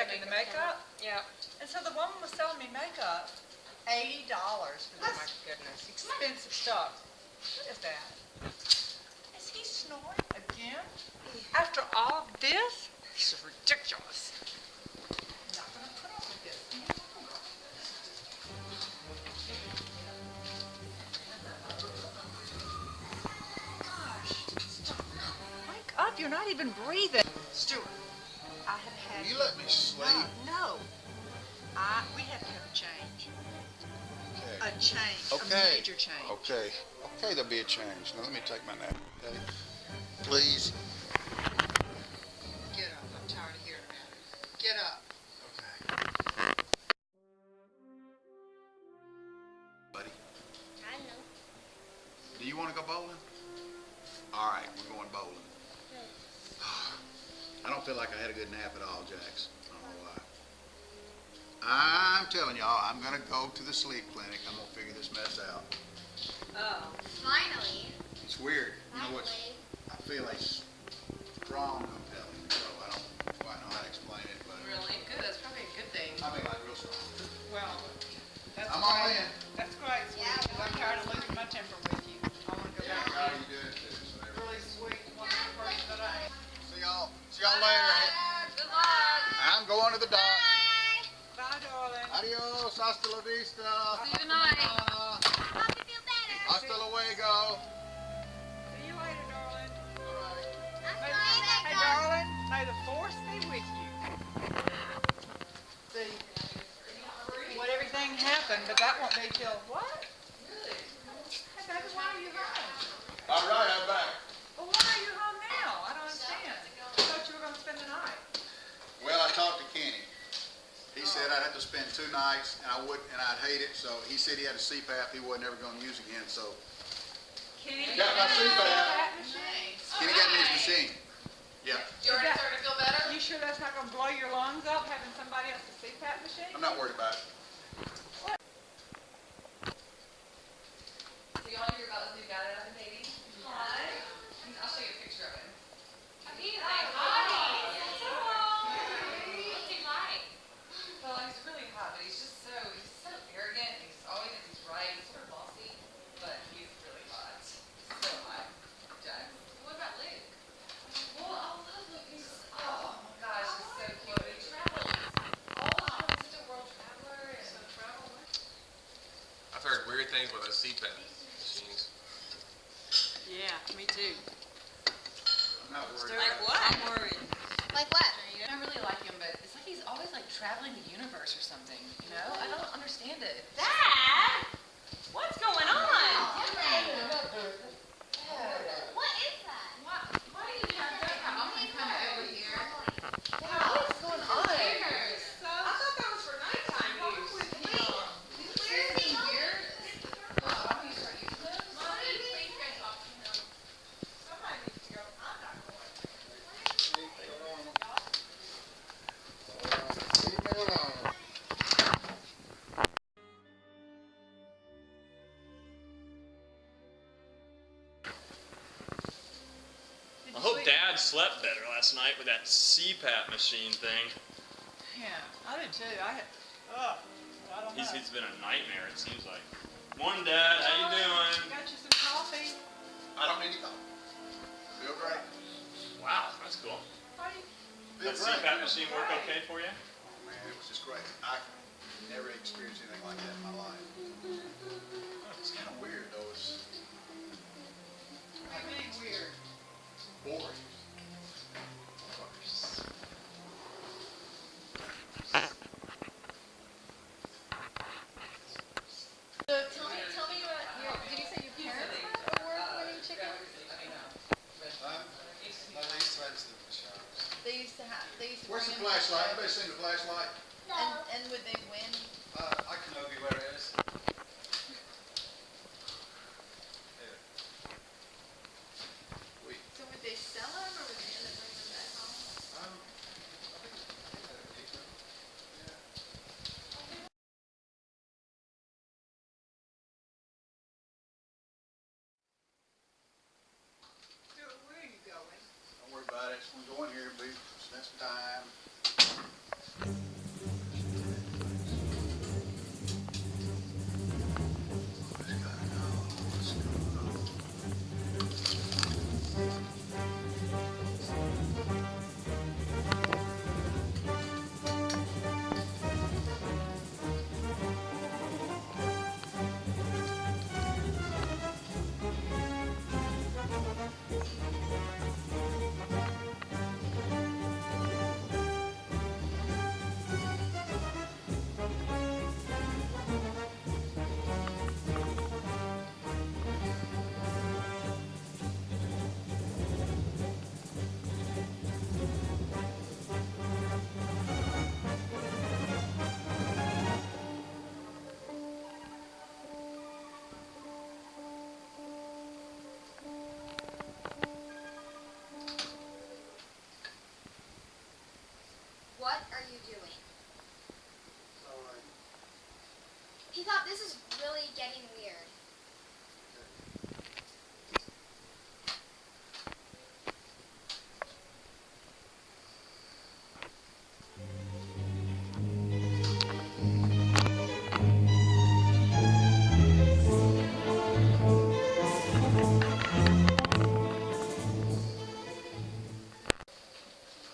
to do the makeup. Yeah. And so the woman was selling me makeup, $80 for Oh this my goodness. expensive stuff. What is that? Is he snoring again? After all of this? This is ridiculous. I'm not going to put up with this any longer. Gosh, wake up, you're not even breathing. Stuart, I have had... Will you let me sleep? No. We have to have a change. Okay. A change. Okay. A major change. Okay. Okay, there'll be a change. Now let me take my nap, okay? Please. Get up. I'm tired of hearing about it. Get up. Okay. Buddy, I know. do you want to go bowling? All right, we're going bowling. I don't feel like I had a good nap at all, Jax. I don't know why. I'm telling y'all, I'm going to go to the sleep clinic. I'm going to figure this mess out. Oh. Finally. It's weird. You know what? Finally. I feel a strong compelling control. I don't quite know how to explain it, but Really good. That's probably a good thing. I mean like real strong. Well, that's I'm all great. in. That's great, sweetie, Yeah. 'cause I'm tired of losing my temper with you. I want to go Yeah, back how are to you doing too? So there we really sweet, wonderful person that I am. go. See y'all later. Good luck. I'm going to the dock. Bye. Bye, darling. Adios, hasta la vista. See you tonight. Hope you feel better. Hasta luego. See you later, darling. All right. Hasta Hey, luego. darling, may the force be with you. See, what everything happened, but that won't be till what? Really? Hey, baby, why are you home? All right, I'm back. Well, why are you home now? I don't understand. I thought you were going to spend the night. Well, I talked to Kenny. He said I'd have to spend 2 nights, and I'd hate it. So he said he had a CPAP he wasn't ever going to use again. So Kenny, got my CPAP. machine. Kenny got me his machine. Yeah, You already starting to feel better? You sure that's not going to blow your lungs up having somebody else's CPAP machine? I'm not worried about it. So you want to hear about this new guy that I've been dating? Hi. I'll show you a picture of him. He's like, hi. What's he like? Well, he's really hot, but he's so arrogant. He's always thinks he's right. He's sort of bossy, but he's really hot. So hot. Jack. What about Luke? Well, I love Luke. He's, oh my gosh, he's so cute. He travels all the time. He's such a world traveler. And so travel. I've heard weird things about those CPAP machines. Yeah, me too. I'm not worried. Like what? I'm worried. Like what? I don't really like him, but it's like he's always like traveling the universe or something. You know? I don't understand it. Dad! What's going on? What is that? Why do you have that? I'm gonna come over here. What's going on? I thought that was for nighttime use. Where is he? Weird. Oh, I'm gonna start using this. Mommy, please guys talk to him. Somebody needs to go. I'm not going. Leave me alone. Did I you hope sleep? Dad slept better last night with that CPAP machine thing. Yeah, I did too. I don't know. It's been a nightmare, it seems like. Morning, Dad. How you doing? Got you some coffee? I don't need to go. Feel great. Wow, that's cool. Why do you... Feel That great. CPAP machine work okay for you? Oh, man, it was just great. I never experienced anything like that in my life. It's kind of weird though. It's What do you mean weird? boring. Tell me about your, did you say your parents were winning chickens? They used to have, they used to Where's bring the them- flashlight? Anybody seen the flashlight? And would they P-Pop, this is really getting weird.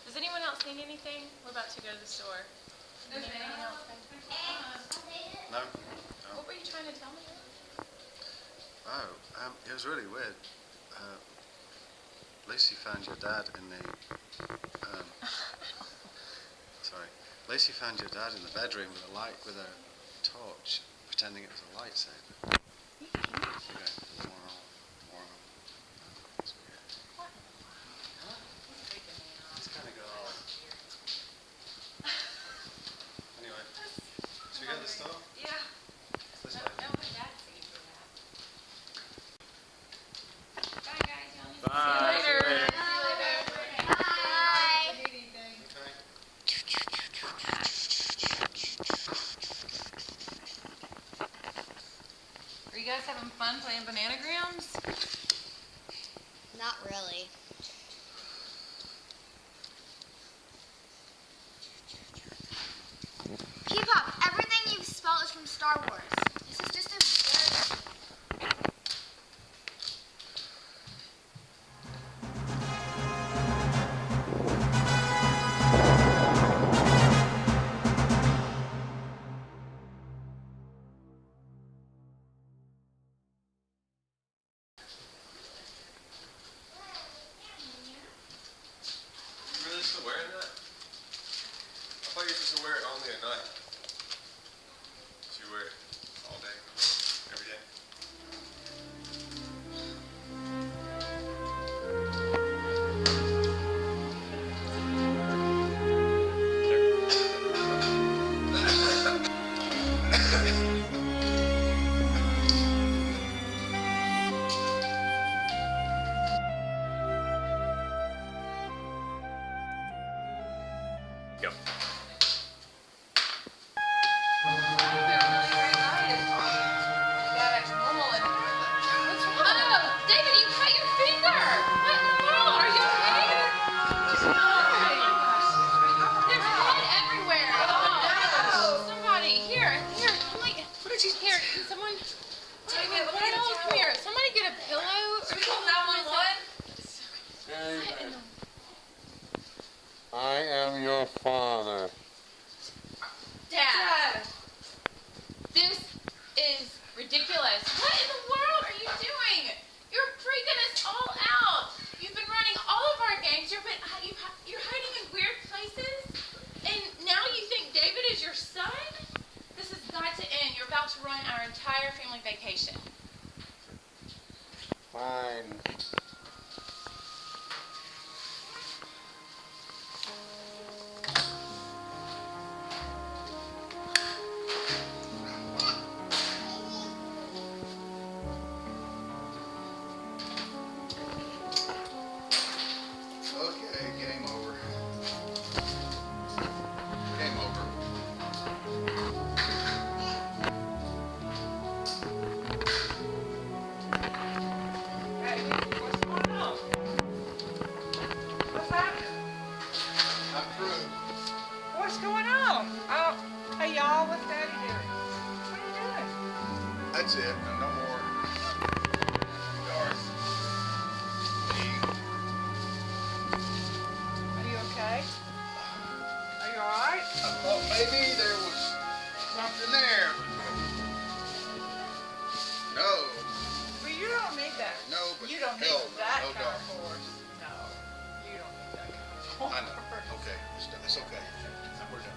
Does anyone else need anything? We're about to go to the store. Need anything else? No? What were you trying to tell me? Oh, it was really weird. Lucy found your dad in the, sorry. Lucy found your dad in the bedroom with a light, with a torch, pretending it was a lightsaber. Okay, moral. It's weird. It's kind of got all... Anyway, should we go to the store? Yeah. This way. No, my dad paid for that. Bye, guys. Y'all need to Bye. see you later. Bye. Okay. Are you guys having fun playing Bananagrams? Not really. P-Pop, everything you've spelled is from Star Wars. This is just a... You really still wearing that? I thought you were supposed to wear it only at night. So you wear it all day, every day. Yep. David, you cut your finger! What in the world? Are you okay? There's blood everywhere! Oh, no! Somebody, here, somebody, here, can someone, David, come here, somebody get a pillow? Should we call 911? I am your father. Dad! This is ridiculous. What in the world are you doing? You're freaking us all out. You've been running all of our games. You're hiding in weird places. And now you think David is your son? This has got to end. You're about to ruin our entire family vacation. Fine. Okay, game over. Game over. Hey, what's going on? What's happening? I'm through. What's going on? Oh, hey y'all, what's Daddy doing? What are you doing? That's it. No more. Darth. Me. Are you okay? Are you alright? I thought maybe there was something there. No. Well, you don't need that. No, but You don't need hell no. that No, kind of darn. force. No, you don't need that kind of force. I know. Okay. It's okay. We're done.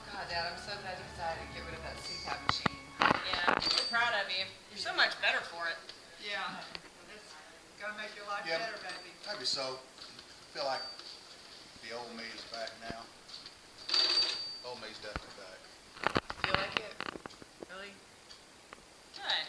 God, Dad, I'm so glad you decided to get rid of that CPAP machine. Yeah, we're proud of you. You're so much better for it. Yeah, it's gonna make your life Yeah. better, baby. Maybe so. I feel like the old me is back now. Old me's definitely back. Feel like it? Really? Good.